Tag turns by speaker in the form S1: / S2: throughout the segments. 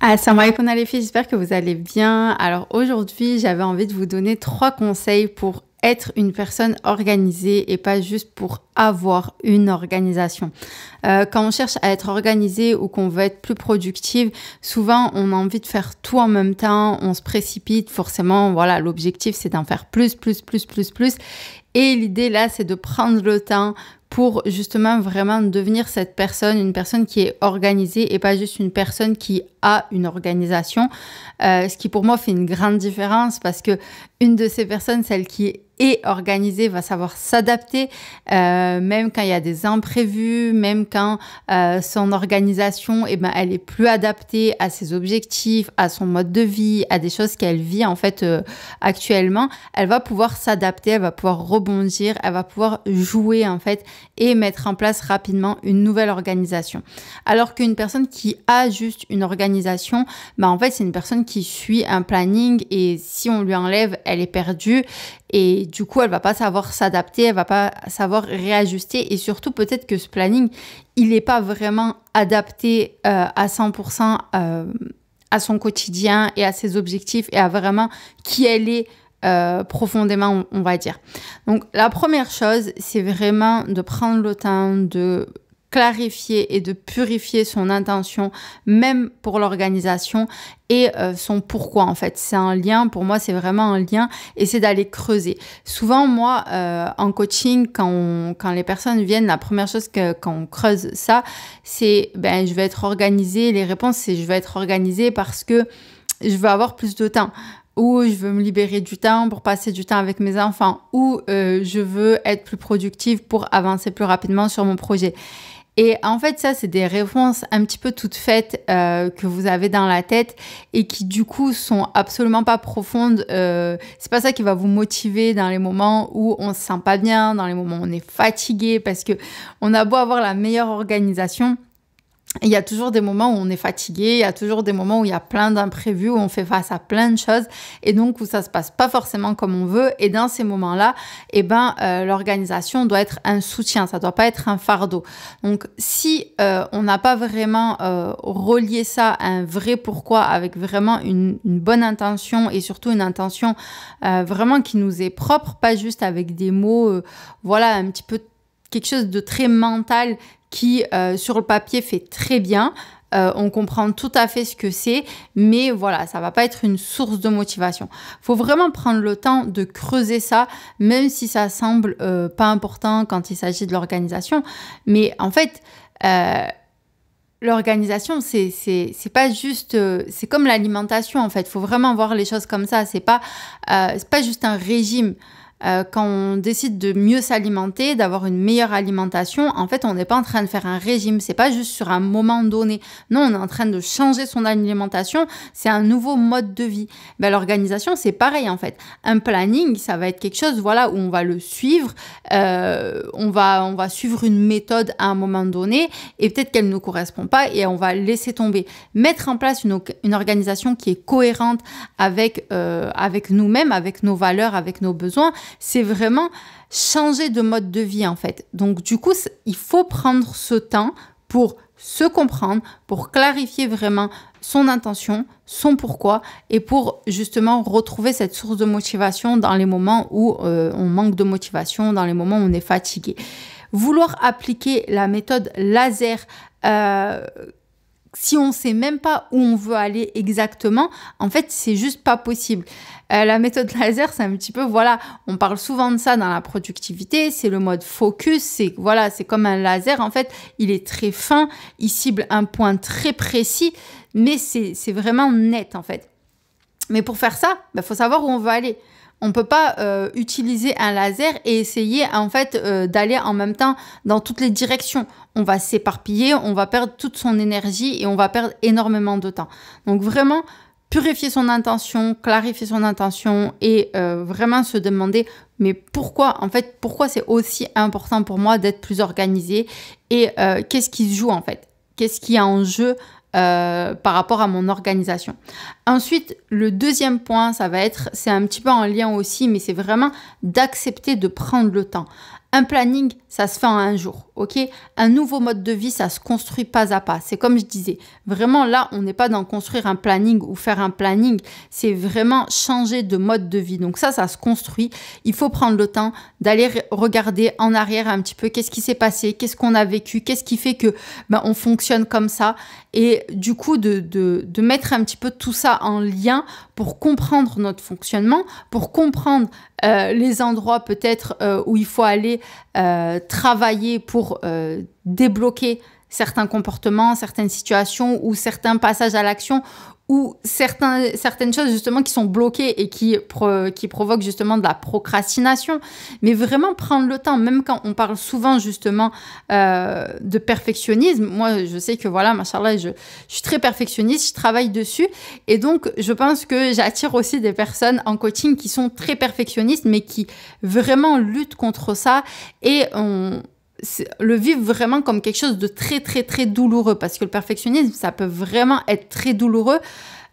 S1: Assalamu alaikum les filles, j'espère que vous allez bien. Alors aujourd'hui, j'avais envie de vous donner 3 conseils pour être une personne organisée et pas juste pour avoir une organisation. Quand on cherche à être organisé ou qu'on veut être plus productive, souvent on a envie de faire tout en même temps, on se précipite, forcément, voilà, l'objectif c'est d'en faire plus. Et l'idée là, c'est de prendre le temps pour justement vraiment devenir cette personne, une personne qui est organisée et pas juste une personne qui a une organisation. Ce qui pour moi fait une grande différence parce que une de ces personnes, celle qui est organisée, va savoir s'adapter, même quand il y a des imprévus, même quand son organisation, elle est plus adaptée à ses objectifs, à son mode de vie, à des choses qu'elle vit en fait actuellement. Elle va pouvoir s'adapter, elle va pouvoir rebondir, elle va pouvoir jouer en fait et mettre en place rapidement une nouvelle organisation. Alors qu'une personne qui a juste une organisation, en fait c'est une personne qui suit un planning et si on lui enlève, elle est perdue. Et du coup, elle va pas savoir s'adapter, elle va pas savoir réajuster et surtout peut-être que ce planning, il n'est pas vraiment adapté à 100% à son quotidien et à ses objectifs et à vraiment qui elle est profondément, on va dire. Donc, la première chose, c'est vraiment de prendre le temps de clarifier et de purifier son intention, même pour l'organisation et son pourquoi en fait. C'est un lien, pour moi c'est vraiment un lien et c'est d'aller creuser. Souvent moi en coaching, quand les personnes viennent, la première chose quand on creuse ça, c'est je vais être organisée. Les réponses c'est je vais être organisée parce que je veux avoir plus de temps, ou je veux me libérer du temps pour passer du temps avec mes enfants, ou je veux être plus productive pour avancer plus rapidement sur mon projet. Et en fait, ça, c'est des réponses un petit peu toutes faites que vous avez dans la tête et qui, du coup, sont absolument pas profondes. C'est pas ça qui va vous motiver dans les moments où on se sent pas bien, dans les moments où on est fatigué, parce que on a beau avoir la meilleure organisation. Il y a toujours des moments où on est fatigué, il y a toujours des moments où il y a plein d'imprévus, où on fait face à plein de choses et donc où ça se passe pas forcément comme on veut. Et dans ces moments-là, l'organisation doit être un soutien, ça doit pas être un fardeau. Donc si on n'a pas vraiment relié ça à un vrai pourquoi avec vraiment une bonne intention et surtout une intention vraiment qui nous est propre, pas juste avec des mots, voilà, un petit peu quelque chose de très mental qui, sur le papier, fait très bien. On comprend tout à fait ce que c'est, mais voilà, ça va pas être une source de motivation. Il faut vraiment prendre le temps de creuser ça, même si ça semble pas important quand il s'agit de l'organisation. Mais en fait, l'organisation, c'est pas juste... c'est comme l'alimentation, en fait. Il faut vraiment voir les choses comme ça. C'est pas juste un régime. Quand on décide de mieux s'alimenter, d'avoir une meilleure alimentation, en fait, on n'est pas en train de faire un régime. C'est pas juste sur un moment donné. Non, on est en train de changer son alimentation. C'est un nouveau mode de vie. L'organisation, c'est pareil, en fait. Un planning, ça va être quelque chose, voilà, où on va le suivre. On va suivre une méthode à un moment donné et peut-être qu'elle ne nous correspond pas et on va laisser tomber. Mettre en place une organisation qui est cohérente avec nous-mêmes, avec nos valeurs, avec nos besoins, c'est vraiment changer de mode de vie en fait. Donc du coup, il faut prendre ce temps pour se comprendre, pour clarifier vraiment son intention, son pourquoi et pour justement retrouver cette source de motivation dans les moments où on manque de motivation, dans les moments où on est fatigué. Vouloir appliquer la méthode laser si on ne sait même pas où on veut aller exactement, en fait, c'est juste pas possible. La méthode laser, c'est un petit peu, voilà, on parle souvent de ça dans la productivité, c'est le mode focus, c'est comme un laser, en fait, il est très fin, il cible un point très précis, mais c'est vraiment net, en fait. Mais pour faire ça, faut savoir où on veut aller. On ne peut pas utiliser un laser et essayer en fait d'aller en même temps dans toutes les directions. On va s'éparpiller, on va perdre toute son énergie et on va perdre énormément de temps. Donc vraiment, purifier son intention, clarifier son intention et vraiment se demander mais pourquoi c'est aussi important pour moi d'être plus organisée et qu'est-ce qui se joue en fait? Qu'est-ce qui est en jeu par rapport à mon organisation. Ensuite, le deuxième point, c'est un petit peu en lien aussi, mais c'est vraiment d'accepter de prendre le temps. Un planning, ça se fait en un jour. ok? Un nouveau mode de vie, ça se construit pas à pas. C'est comme je disais, vraiment là, on n'est pas dans construire un planning ou faire un planning, c'est vraiment changer de mode de vie. Donc ça se construit. Il faut prendre le temps d'aller regarder en arrière un petit peu qu'est-ce qui s'est passé, qu'est-ce qu'on a vécu, qu'est-ce qui fait que on fonctionne comme ça. Et du coup, de mettre un petit peu tout ça en lien pour comprendre notre fonctionnement, pour comprendre les endroits peut-être où il faut aller travailler pour débloquer certains comportements, certaines situations ou certains passages à l'action ou certaines choses justement qui sont bloquées et qui provoquent justement de la procrastination. Mais vraiment prendre le temps, même quand on parle souvent justement de perfectionnisme. Moi, je sais que voilà, machallah, je suis très perfectionniste, je travaille dessus. Et donc, je pense que j'attire aussi des personnes en coaching qui sont très perfectionnistes, mais qui vraiment luttent contre ça et le vivre vraiment comme quelque chose de très, très, très douloureux. Parce que le perfectionnisme, ça peut vraiment être très douloureux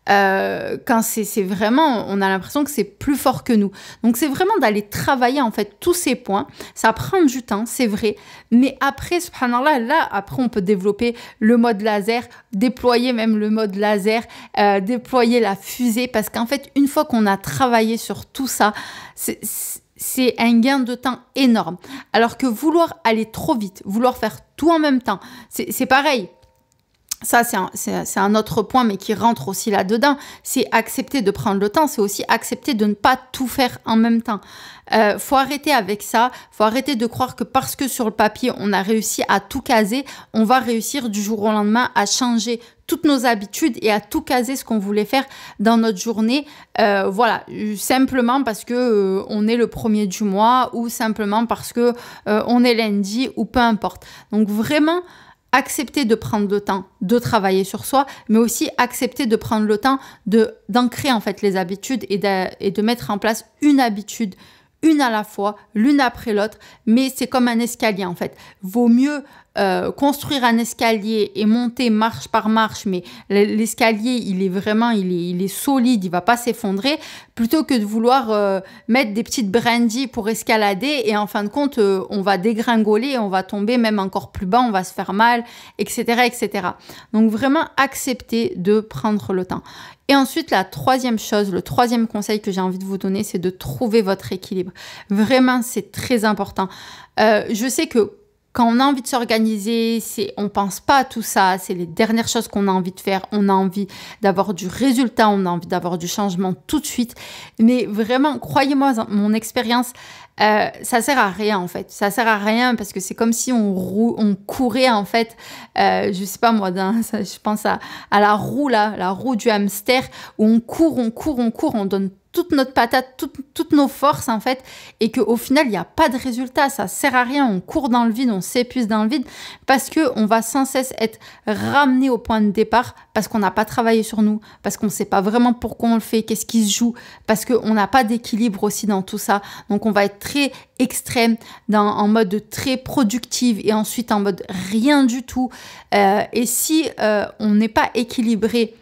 S1: quand c'est vraiment, on a l'impression que c'est plus fort que nous. Donc, c'est vraiment d'aller travailler, en fait, tous ces points. Ça prend du temps, c'est vrai. Mais après, subhanallah, là, après, on peut développer le mode laser, déployer même le mode laser, déployer la fusée. Parce qu'en fait, une fois qu'on a travaillé sur tout ça, c'est un gain de temps énorme. Alors que vouloir aller trop vite, vouloir faire tout en même temps, c'est pareil. Ça, c'est un autre point, mais qui rentre aussi là-dedans. C'est accepter de prendre le temps. C'est aussi accepter de ne pas tout faire en même temps. Faut arrêter avec ça. Faut arrêter de croire que parce que sur le papier, on a réussi à tout caser, on va réussir du jour au lendemain à changer toutes nos habitudes et à tout caser ce qu'on voulait faire dans notre journée. Voilà, simplement parce que on est le 1er du mois ou simplement parce que on est lundi ou peu importe. Donc vraiment, accepter de prendre le temps de travailler sur soi, mais aussi accepter de prendre le temps d'ancrer en fait les habitudes et de mettre en place une habitude, une à la fois, l'une après l'autre, mais c'est comme un escalier en fait. Vaut mieux construire un escalier et monter marche par marche, mais l'escalier, il est solide, il va pas s'effondrer, plutôt que de vouloir mettre des petites brindilles pour escalader et en fin de compte, on va dégringoler, on va tomber même encore plus bas, on va se faire mal, etc., etc. Donc vraiment accepter de prendre le temps. Et ensuite, la troisième chose, le troisième conseil que j'ai envie de vous donner, c'est de trouver votre équilibre. Vraiment, c'est très important. Je sais que quand on a envie de s'organiser, on pense pas à tout ça, c'est les dernières choses qu'on a envie de faire, on a envie d'avoir du résultat, on a envie d'avoir du changement tout de suite. Mais vraiment, croyez-moi, mon expérience, ça sert à rien en fait. Ça sert à rien parce que c'est comme si on courait en fait, je sais pas moi, je pense à la roue là, la roue du hamster où on court, on donne toute notre patate, toutes nos forces en fait, et qu'au final, il n'y a pas de résultat, ça sert à rien, on court dans le vide, on s'épuise dans le vide, parce qu'on va sans cesse être ramené au point de départ, parce qu'on n'a pas travaillé sur nous, parce qu'on ne sait pas vraiment pourquoi on le fait, qu'est-ce qui se joue, parce qu'on n'a pas d'équilibre aussi dans tout ça, donc on va être très extrême, en mode très productive, et ensuite en mode rien du tout, et si on n'est pas équilibré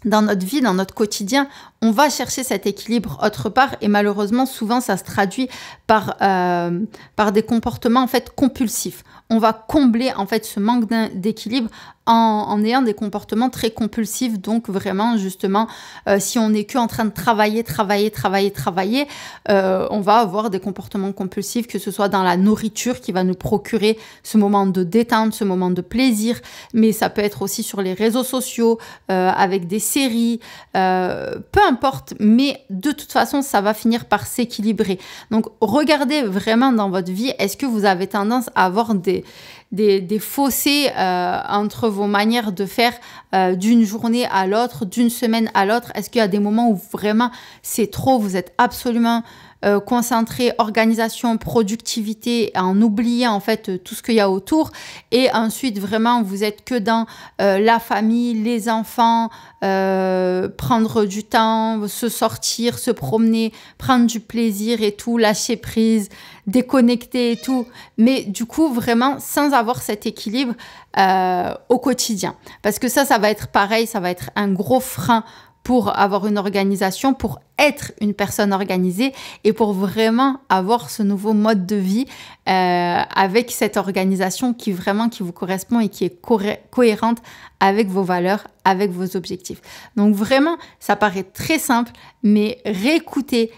S1: dans notre vie, dans notre quotidien, on va chercher cet équilibre autre part et malheureusement, souvent, ça se traduit par des comportements en fait compulsifs. On va combler en fait ce manque d'équilibre en ayant des comportements très compulsifs. Donc vraiment, justement, si on n'est qu'en train de travailler, on va avoir des comportements compulsifs, que ce soit dans la nourriture qui va nous procurer ce moment de détente, ce moment de plaisir, mais ça peut être aussi sur les réseaux sociaux, avec des séries, peu importe, mais de toute façon, ça va finir par s'équilibrer. Donc, regardez vraiment dans votre vie, est-ce que vous avez tendance à avoir des fossés entre vos manières de faire d'une journée à l'autre, d'une semaine à l'autre? Est-ce qu'il y a des moments où vraiment c'est trop, vous êtes absolument concentré, organisation, productivité, en oubliant en fait tout ce qu'il y a autour, et ensuite vraiment vous êtes que dans la famille, les enfants, prendre du temps, se sortir, se promener, prendre du plaisir et tout, lâcher prise, déconnecter et tout, mais du coup vraiment sans avoir cet équilibre au quotidien, parce que ça va être pareil, ça va être un gros frein pour avoir une organisation, pour être une personne organisée et pour vraiment avoir ce nouveau mode de vie avec cette organisation qui vous correspond et qui est cohérente avec vos valeurs, avec vos objectifs. Donc vraiment, ça paraît très simple, mais réécoutez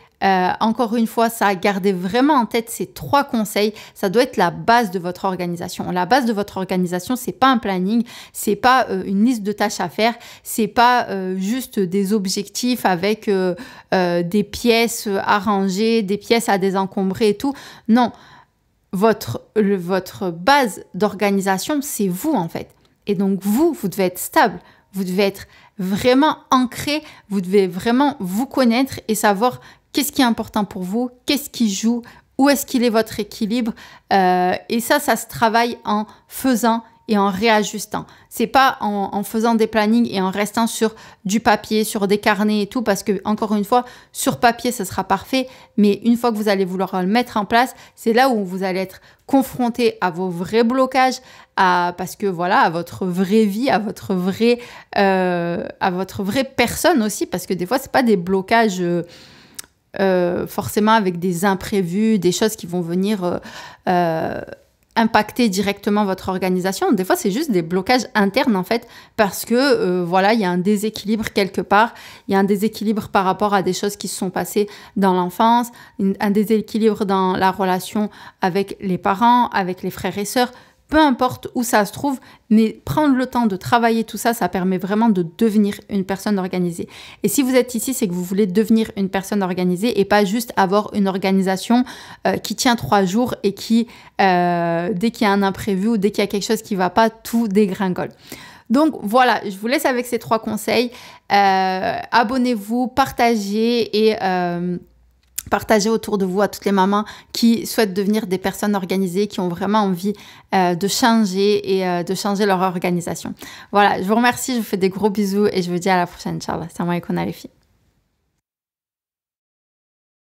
S1: encore une fois ça, gardez vraiment en tête ces 3 conseils. Ça doit être la base de votre organisation. La base de votre organisation, c'est pas un planning, c'est pas une liste de tâches à faire, c'est pas juste des objectifs avec des pièces à ranger, des pièces à désencombrer et tout. Non, votre base d'organisation, c'est vous en fait. Et donc vous devez être stable, vous devez être vraiment ancré, vous devez vraiment vous connaître et savoir qu'est-ce qui est important pour vous, qu'est-ce qui joue, où est-ce qu'il est votre équilibre. Et ça se travaille en faisant et en réajustant. C'est pas en faisant des plannings et en restant sur du papier, sur des carnets et tout, parce que encore une fois, sur papier, ça sera parfait, mais une fois que vous allez vouloir le mettre en place, c'est là où vous allez être confronté à vos vrais blocages, parce que voilà, à votre vraie vie, à votre vraie personne aussi, parce que des fois, c'est pas des blocages forcément avec des imprévus, des choses qui vont venir impacter directement votre organisation. Des fois, c'est juste des blocages internes, en fait, parce que, voilà, il y a un déséquilibre quelque part. Il y a un déséquilibre par rapport à des choses qui se sont passées dans l'enfance, un déséquilibre dans la relation avec les parents, avec les frères et sœurs. Peu importe où ça se trouve, mais prendre le temps de travailler tout ça, ça permet vraiment de devenir une personne organisée. Et si vous êtes ici, c'est que vous voulez devenir une personne organisée et pas juste avoir une organisation qui tient 3 jours et qui, dès qu'il y a un imprévu ou dès qu'il y a quelque chose qui ne va pas, tout dégringole. Donc voilà, je vous laisse avec ces 3 conseils. Abonnez-vous, partagez et partagez autour de vous à toutes les mamans qui souhaitent devenir des personnes organisées, qui ont vraiment envie de changer et de changer leur organisation. Voilà, je vous remercie, je vous fais des gros bisous et je vous dis à la prochaine, Inch'Allah. Salam alaikum les filles.